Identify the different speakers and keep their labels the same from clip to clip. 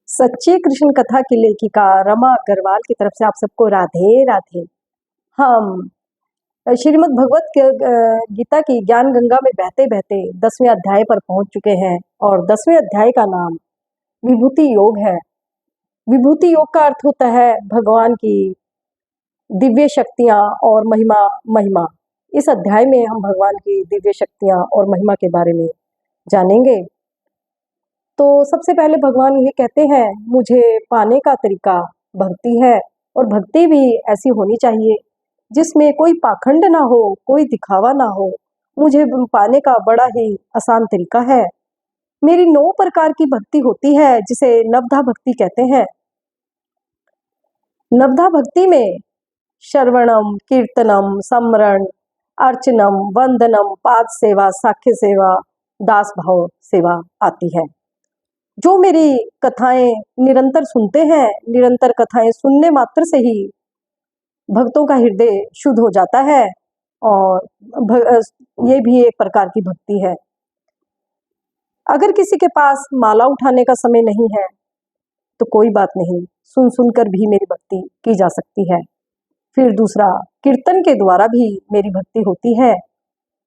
Speaker 1: सच्ची कृष्ण कथा की लेखिका रमा अग्रवाल की तरफ से आप सबको राधे राधे। हम श्रीमद् भगवत गीता की ज्ञान गंगा में बहते बहते 10वें अध्याय पर पहुंच चुके हैं और 10वें अध्याय का नाम विभूति योग है। विभूति योग का अर्थ होता है भगवान की दिव्य शक्तियां और महिमा। महिमा इस अध्याय में हम भगवान की दिव्य शक्तियां और महिमा के बारे में जानेंगे। तो सबसे पहले भगवान ये कहते हैं, मुझे पाने का तरीका भक्ति है और भक्ति भी ऐसी होनी चाहिए जिसमें कोई पाखंड ना हो, कोई दिखावा ना हो। मुझे पाने का बड़ा ही आसान तरीका है। मेरी 9 प्रकार की भक्ति होती है जिसे नवधा भक्ति कहते हैं। नवधा भक्ति में श्रवणम, कीर्तनम, स्मरण, अर्चनम, वंदनम, पाद सेवा, साख्य सेवा, दास भाव सेवा आती है। जो मेरी कथाएं निरंतर सुनते हैं, निरंतर कथाएं सुनने मात्र से ही भक्तों का हृदय शुद्ध हो जाता है और ये भी एक प्रकार की भक्ति है। अगर किसी के पास माला उठाने का समय नहीं है तो कोई बात नहीं, सुन सुनकर भी मेरी भक्ति की जा सकती है। फिर दूसरा, कीर्तन के द्वारा भी मेरी भक्ति होती है।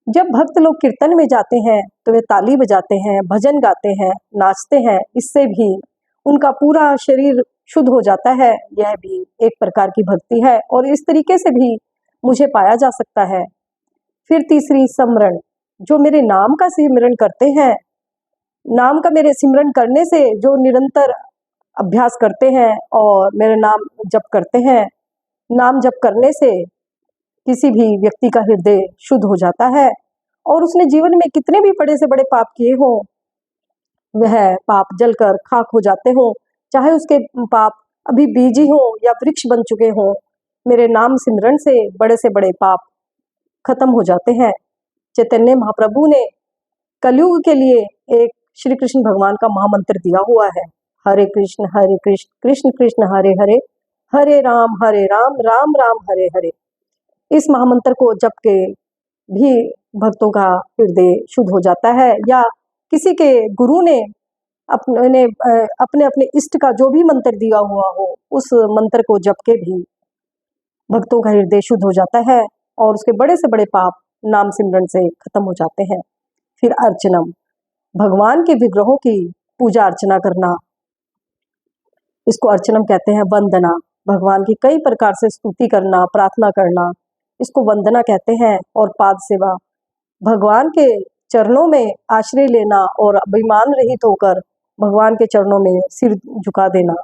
Speaker 1: जब भक्त लोग कीर्तन में जाते हैं तो वे ताली बजाते हैं, भजन गाते हैं, नाचते हैं। इससे भी उनका पूरा शरीर शुद्ध हो जाता है। यह भी एक प्रकार की भक्ति है और इस तरीके से भी मुझे पाया जा सकता है। फिर तीसरी, स्मरण। जो मेरे नाम का सिमरण करते हैं, नाम का मेरे सिमरण करने से जो निरंतर अभ्यास करते हैं और मेरे नाम जप करते हैं, नाम जप करने से किसी भी व्यक्ति का हृदय शुद्ध हो जाता है और उसने जीवन में कितने भी बड़े से बड़े पाप किए हों, वह पाप जलकर खाक हो जाते हों। चाहे उसके पाप अभी बीजी हों या वृक्ष बन चुके हों, मेरे नाम सिमरण से बड़े से बड़े पाप खत्म हो जाते हैं। चैतन्य महाप्रभु ने कलयुग के लिए एक श्री कृष्ण भगवान का महामंत्र दिया हुआ है, हरे कृष्ण कृष्ण कृष्ण हरे हरे, हरे राम राम राम हरे हरे। इस महामंत्र को जप के भी भक्तों का हृदय शुद्ध हो जाता है। या किसी के गुरु ने अपने अपने इष्ट का जो भी मंत्र दिया हुआ हो, उस मंत्र को जप के भी भक्तों का हृदय शुद्ध हो जाता है और उसके बड़े से बड़े पाप नाम सिमरन से खत्म हो जाते हैं। फिर अर्चनम, भगवान के विग्रहों की पूजा अर्चना करना, इसको अर्चनम कहते हैं। वंदना, भगवान की कई प्रकार से स्तुति करना, प्रार्थना करना, इसको वंदना कहते हैं। और पाद सेवा, भगवान के चरणों में आश्रय लेना और अभिमान रहित होकर भगवान के चरणों में सिर झुका देना।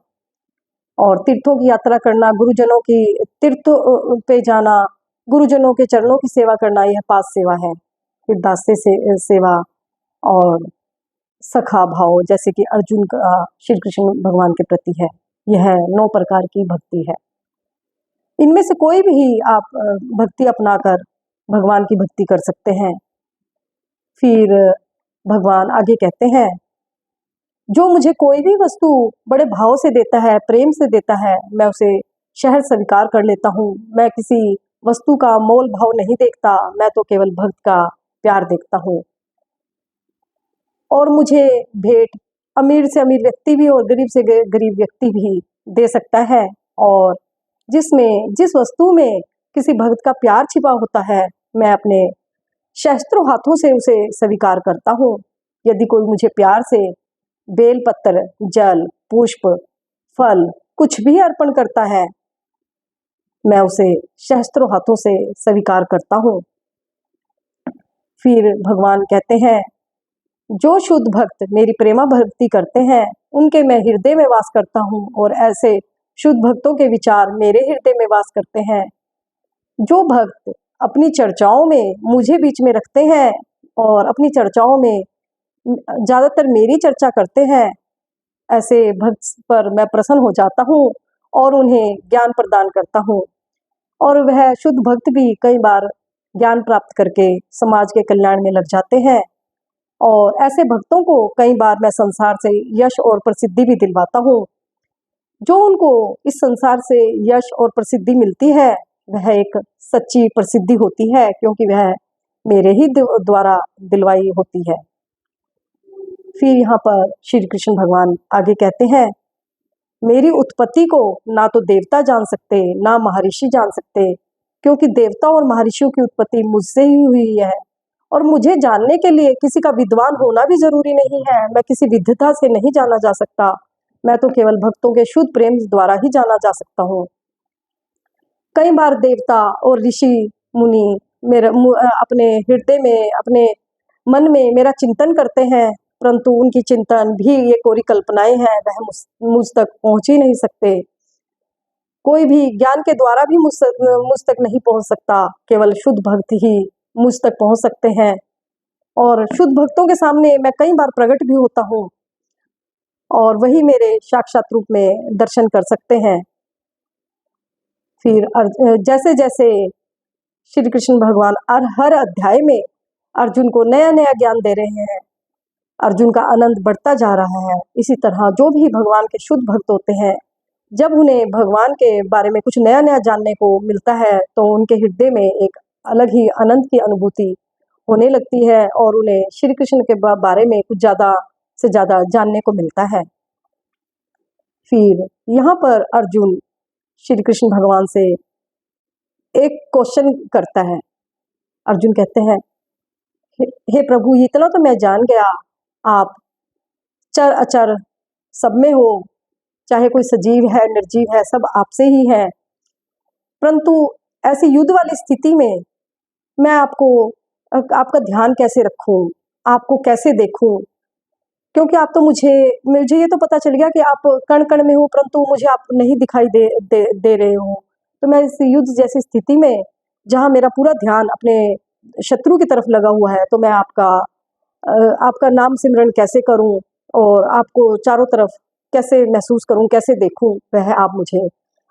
Speaker 1: और तीर्थों की यात्रा करना, गुरुजनों की तीर्थ पे जाना, गुरुजनों के चरणों की सेवा करना, यह पाद सेवा है। फिर दास्य से सेवा और सखा भाव, जैसे कि अर्जुन का श्री कृष्ण भगवान के प्रति है। यह 9 प्रकार की भक्ति है। इनमें से कोई भी आप भक्ति अपनाकर भगवान की भक्ति कर सकते हैं। फिर भगवान आगे कहते हैं, जो मुझे कोई भी वस्तु बड़े भाव से देता है, प्रेम से देता है, मैं उसे शहर स्वीकार कर लेता हूँ। मैं किसी वस्तु का मोल भाव नहीं देखता, मैं तो केवल भक्त का प्यार देखता हूँ। और मुझे भेंट अमीर से अमीर व्यक्ति भी और गरीब से गरीब व्यक्ति भी दे सकता है। और जिस वस्तु में किसी भक्त का प्यार छिपा होता है, मैं अपने शस्त्रों हाथों से उसे स्वीकार करता हूँ। यदि कोई मुझे प्यार से बेलपत्र, जल, पुष्प, फल कुछ भी अर्पण करता है, मैं उसे शस्त्रों हाथों से स्वीकार करता हूँ। फिर भगवान कहते हैं, जो शुद्ध भक्त मेरी प्रेमा भक्ति करते हैं, उनके मैं हृदय में वास करता हूँ और ऐसे शुद्ध भक्तों के विचार मेरे हृदय में वास करते हैं। जो भक्त अपनी चर्चाओं में मुझे बीच में रखते हैं और अपनी चर्चाओं में ज़्यादातर मेरी चर्चा करते हैं, ऐसे भक्त पर मैं प्रसन्न हो जाता हूँ और उन्हें ज्ञान प्रदान करता हूँ। और वह शुद्ध भक्त भी कई बार ज्ञान प्राप्त करके समाज के कल्याण में लग जाते हैं। और ऐसे भक्तों को कई बार मैं संसार से यश और प्रसिद्धि भी दिलवाता हूँ। जो उनको इस संसार से यश और प्रसिद्धि मिलती है, वह एक सच्ची प्रसिद्धि होती है, क्योंकि वह मेरे ही द्वारा दिलवाई होती है। फिर यहाँ पर श्री कृष्ण भगवान आगे कहते हैं, मेरी उत्पत्ति को ना तो देवता जान सकते, ना महर्षि जान सकते, क्योंकि देवता और महर्षियों की उत्पत्ति मुझसे ही हुई है। और मुझे जानने के लिए किसी का विद्वान होना भी जरूरी नहीं है, मैं किसी विद्वता से नहीं जाना जा सकता, मैं तो केवल भक्तों के शुद्ध प्रेम द्वारा ही जाना जा सकता हूँ। कई बार देवता और ऋषि मुनि अपने हृदय में, अपने मन में मेरा चिंतन करते हैं, परंतु उनकी चिंतन भी ये कोरी कल्पनाएं हैं, वह मुझ तक पहुंच ही नहीं सकते। कोई भी ज्ञान के द्वारा भी मुझ तक नहीं पहुंच सकता, केवल शुद्ध भक्त ही मुझ तक पहुंच सकते हैं। और शुद्ध भक्तों के सामने मैं कई बार प्रकट भी होता हूँ और वही मेरे साक्षात रूप में दर्शन कर सकते हैं। फिर जैसे जैसे श्री कृष्ण भगवान हर अध्याय में अर्जुन को नया नया ज्ञान दे रहे हैं, अर्जुन का आनंद बढ़ता जा रहा है। इसी तरह जो भी भगवान के शुद्ध भक्त होते हैं, जब उन्हें भगवान के बारे में कुछ नया नया जानने को मिलता है तो उनके हृदय में एक अलग ही आनंद की अनुभूति होने लगती है और उन्हें श्री कृष्ण के बारे में कुछ ज़्यादा से ज़्यादा जानने को मिलता है। फिर यहाँ पर अर्जुन श्री कृष्ण भगवान से एक क्वेश्चन करता है। अर्जुन कहते हैं, हे प्रभु, इतना तो मैं जान गया, आप चर अचर सब में हो, चाहे कोई सजीव है निर्जीव है, सब आपसे ही है। परंतु ऐसी युद्ध वाली स्थिति में मैं आपका ध्यान कैसे रखूं, आपको कैसे देखूं, क्योंकि आप तो मुझे ये तो पता चल गया कि आप कण कण में हो, परंतु मुझे आप नहीं दिखाई दे रहे हो। तो मैं इस युद्ध जैसी स्थिति में, जहां मेरा पूरा ध्यान अपने शत्रु की तरफ लगा हुआ है, तो मैं आपका नाम सिमरन कैसे करूं और आपको चारों तरफ कैसे महसूस करूं, कैसे देखूं, वह आप मुझे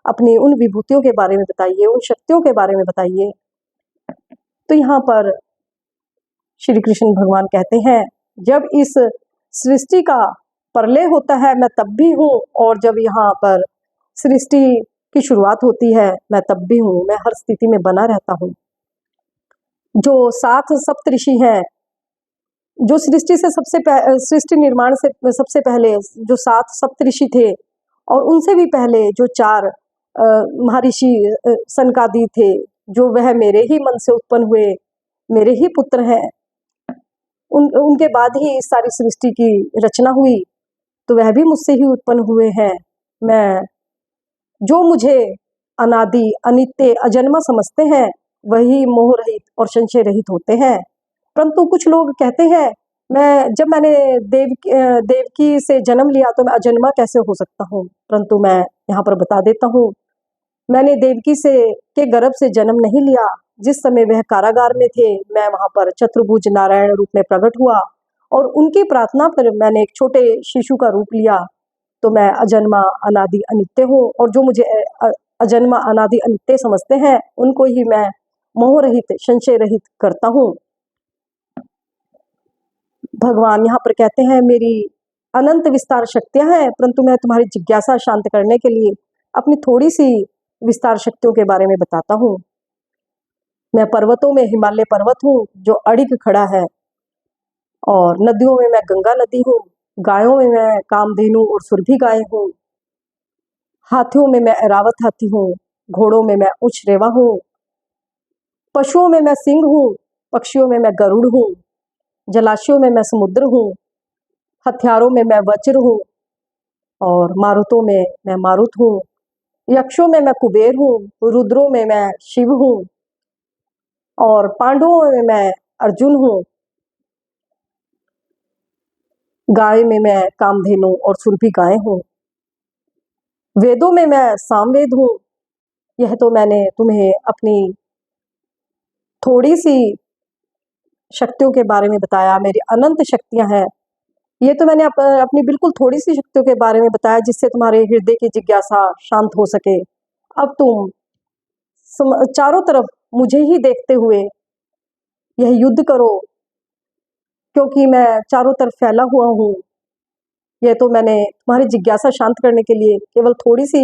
Speaker 1: अपनी उन विभूतियों के बारे में बताइए, उन शक्तियों के बारे में बताइए। तो यहाँ पर श्री कृष्ण भगवान कहते हैं, जब इस सृष्टि का प्रलय होता है मैं तब भी हूँ, और जब यहाँ पर सृष्टि की शुरुआत होती है मैं तब भी हूँ, मैं हर स्थिति में बना रहता हूँ। जो 7 सप्तऋषि हैं, जो सृष्टि निर्माण से सबसे पहले जो 7 सप्तऋषि थे, और उनसे भी पहले जो 4 महर्षि सनकादि थे, जो वह मेरे ही मन से उत्पन्न हुए, मेरे ही पुत्र हैं, उनके बाद ही इस सारी सृष्टि की रचना हुई, तो वह भी मुझसे ही उत्पन्न हुए हैं। मैं जो मुझे अनादि अनित्य अजन्मा समझते हैं, वही मोह रहित और संशय रहित होते हैं। परंतु कुछ लोग कहते हैं, जब मैंने देवकी से जन्म लिया तो मैं अजन्मा कैसे हो सकता हूँ। परंतु मैं यहाँ पर बता देता हूँ, मैंने देवकी के गर्भ से जन्म नहीं लिया। जिस समय वह कारागार में थे, मैं वहां पर चतुर्भुज नारायण रूप में प्रकट हुआ और उनकी प्रार्थना पर मैंने एक छोटे शिशु का रूप लिया। तो मैं अजन्मा अनादि अनित्य हूँ, और जो मुझे अजन्मा अनादि अनित्य समझते हैं, उनको ही मैं मोह रहित संशय रहित करता हूँ। भगवान यहाँ पर कहते हैं, मेरी अनंत विस्तार शक्तियां हैं, परंतु मैं तुम्हारी जिज्ञासा शांत करने के लिए अपनी थोड़ी सी विस्तार शक्तियों के बारे में बताता हूँ। मैं पर्वतों में हिमालय पर्वत हूँ जो अडिग खड़ा है, और नदियों में मैं गंगा नदी हूँ, गायों में मैं कामधेनु और सुरभि गाय हूँ, हाथियों में मैं ऐरावत हाथी हूँ, घोड़ों में मैं उच्च रेवा हूँ, पशुओं में मैं सिंह हूँ, पक्षियों में मैं गरुड़ हूँ, जलाशयों में मैं समुद्र हूँ, हथियारों में मैं वज्र हूँ, और मारुतों में मैं मारुत हूँ, यक्षों में मैं कुबेर हूँ, रुद्रों में मैं शिव हूँ, और पांडवों में मैं अर्जुन हूँ, गाय में मैं कामधेनु और सुरभि गाय हूँ, वेदों में मैं सामवेद हूँ। यह तो मैंने तुम्हें अपनी थोड़ी सी शक्तियों के बारे में बताया, मेरी अनंत शक्तियां हैं। ये तो मैंने अपनी बिल्कुल थोड़ी सी शक्तियों के बारे में बताया, जिससे तुम्हारे हृदय की जिज्ञासा शांत हो सके। अब तुम चारों तरफ मुझे ही देखते हुए यह युद्ध करो, क्योंकि मैं चारों तरफ फैला हुआ हूँ। यह तो मैंने तुम्हारी जिज्ञासा शांत करने के लिए केवल थोड़ी सी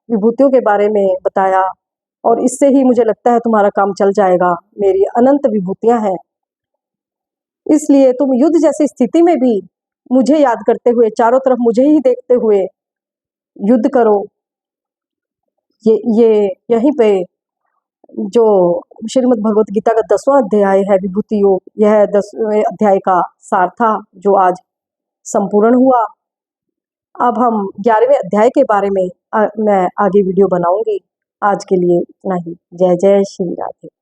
Speaker 1: विभूतियों के बारे में बताया, और इससे ही मुझे लगता है तुम्हारा काम चल जाएगा। मेरी अनंत विभूतियां हैं, इसलिए तुम युद्ध जैसी स्थिति में भी मुझे याद करते हुए, चारों तरफ मुझे ही देखते हुए युद्ध करो। ये यहीं पे जो श्रीमद् भगवत गीता का 10वां अध्याय है विभूति योग, यह 10वें अध्याय का सार था जो आज संपूर्ण हुआ। अब हम 11वें अध्याय के बारे में मैं आगे वीडियो बनाऊंगी। आज के लिए इतना ही। जय जय श्री राधे।